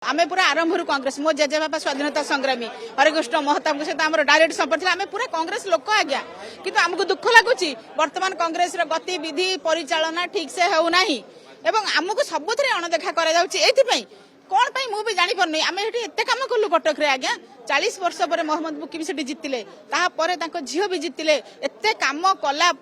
आमे पूरा आरंभ कांग्रेस मो जेजे बापा स्वाधीनता संग्रामी हरिकृष्ण महताब सहित आम डायरेक्ट संपर्क आम पूरा कांग्रेस लोक आज्ञा किंतु आमको दुख लगुच वर्तमान कांग्रेस गतिविधि परिचालना ठीक से होना एवं आमको सबुथ अणदेखा कर कौन पाई मुझे जानी पारनी आम एत कम कलु कटक रे आज्ञा 40 वर्ष पर मोहम्मद मुकिम से जितिले झील भी जितिले एत कम कला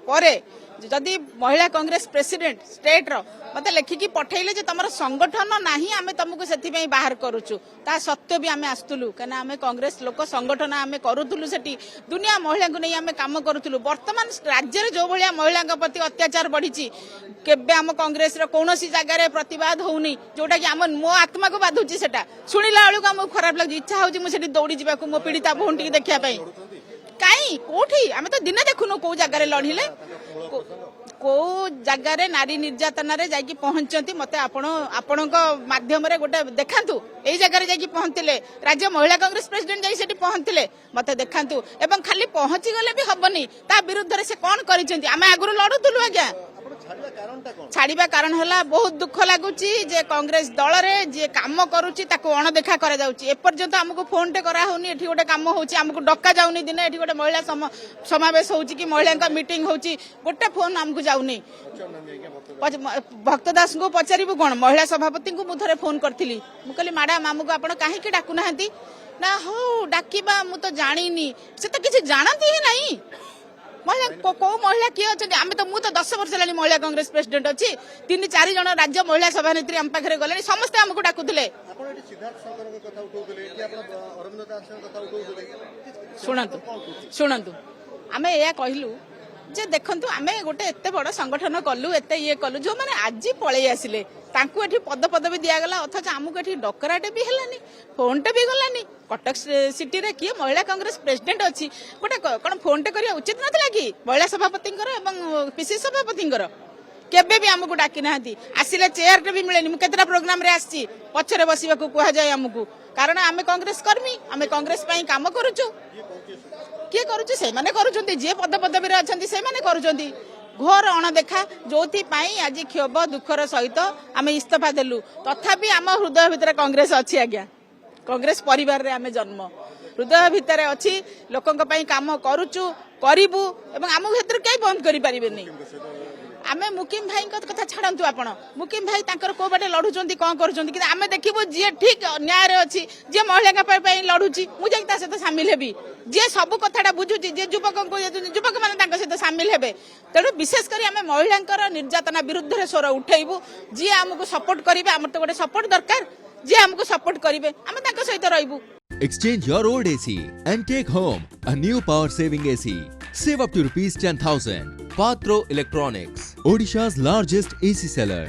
जदि महिला कांग्रेस प्रेसिडेंट स्टेट रो मते लेखिकी पठेले जे तमर संगठन नाही आमे तुमको सेति पई बाहर करूछु ता सत्य भी आमे आस्तुलु कना आमे कांग्रेस लोक संगठन आमे करूथुलु सेठी दुनिया महिला को नै आमे काम करूथुलु वर्तमान राज्य रे जो भलिया महिला प्रति अत्याचार बढ़िची केबे आम कांग्रेस रो कोनोसी जगह रे प्रतिवाद होउनी जोटा कि आम मो आत्मा को बाधुची सेटा सुनिला बेलू आम खराब लागजी इच्छा होजी मु सेठी दौड़ी जिबा को मो पीड़िता भोंटी के देखिया पई काई कोठी आमे तो दिने देखुनो को जगह रे लढिले को जगार नारी निर्यातना रे जाकी पहुंचती मते आपण माध्यम रे गोटे देखांतु एई जगह रे जाकी पहुंचले राज्य महिला कांग्रेस प्रेसिडेंट जाई सेठी पहुंचले मते देखांतु एवं खाली पहुंची गले भी हबनी ता विरुद्ध रे से कोन करिसेंती आमे आगुरु लडुतुलु आज्ञा छाड़िबा कारण हला बहुत दुख लागुची जे कांग्रेस दल रे जे काम करूची ताको अणदेखा करा जाउची एपर्यंत हमको फोन टे करा होनी एठी गोटे काम होउची हमको डक्का जाउनी दिन एठी गोटे महिला समावेश होउची कि महिला का मीटिंग होउची गोटे फोन हमको जाउनी भक्त दास को पचारिबु कोन महिला सभापति को मु थरे फोन करथिली मु कहली मैडम हमको आपण काहे के डाकु नाहंती ना हो डाकिबा मु तो जानिनी से तो किछि जानती ही नहीं महिला को महिला किए अच्छे आम तो मुझे 10 वर्ष है महिला कांग्रेस प्रेसिडेंट अच्छी 3-4 जन राज्य महिला सभानेत्री आम पाखे गले समस्ते आमको डाकुले शुणु शुणु आम या कहलु जे देखंतु आमे गोटे एते बड़ संगठन कलु एते ये कलु जो माने आज पळै आसिले तांकु एठी पद भी दिया गला अथच आमको एठी डकराटे भी हेलानी फोनटे भी गलानी कटक सिटी रे किए महिला कांग्रेस प्रेसिडेंट अच्छी गोटे कोन फोनटे करिया उचित नथला कि महिला सभापति एवं पीसी सभापति केबे भी आमको डाकी नाहंती आसिले चेयर टे भी मिलेनी मु केतरा प्रोग्राम रे आसी पछरे बसिबा को कुहा जाय आमको कारण आमे कांग्रेस कर्मी आमे कांग्रेस पई काम करूछु किए करूछु से माने करूछंती जे पद पदवी रे अछंती से माने करूछंती घोर अणदेखा जोथि पाई आज क्षोभ दुखर सहित आमे इस्तीफा देलु तथापि आम हृदय भितर कांग्रेस अछि आज्ञा कांग्रेस परिवार रे आमे जन्म हृदय भितर अछि लोकंक पई काम करूछु करिबु एवं आम क्षेत्र कई बंद करि परिबेनी आमे मुकिम भाई कथा छाड़ू आपण मुकिम भाई तांकर को बाटे लढुचंती कोन करूचंती कि आमे देखिबो जे ठीक न्याय रे अछि जे महिला पे लढुची मु जाई ता सहित शामिल हेबी जे सब कथाटा बुझुची जे युवक माने तांकर सहित शामिल हेबे तेणु विशेष करी आमे महिलांकर निर्यातना विरुद्ध रे स्वर उठेइबु जे हमको सपोर्ट करिवे हमर तो गोटे सपोर्ट दरकार जे हमको सपोर्ट करिवे आमे तांकर सहित रहिबु Exchange your old AC and take home a new power saving AC. Save up to rupees 10,000. Patro Electronics, Odisha's largest AC seller.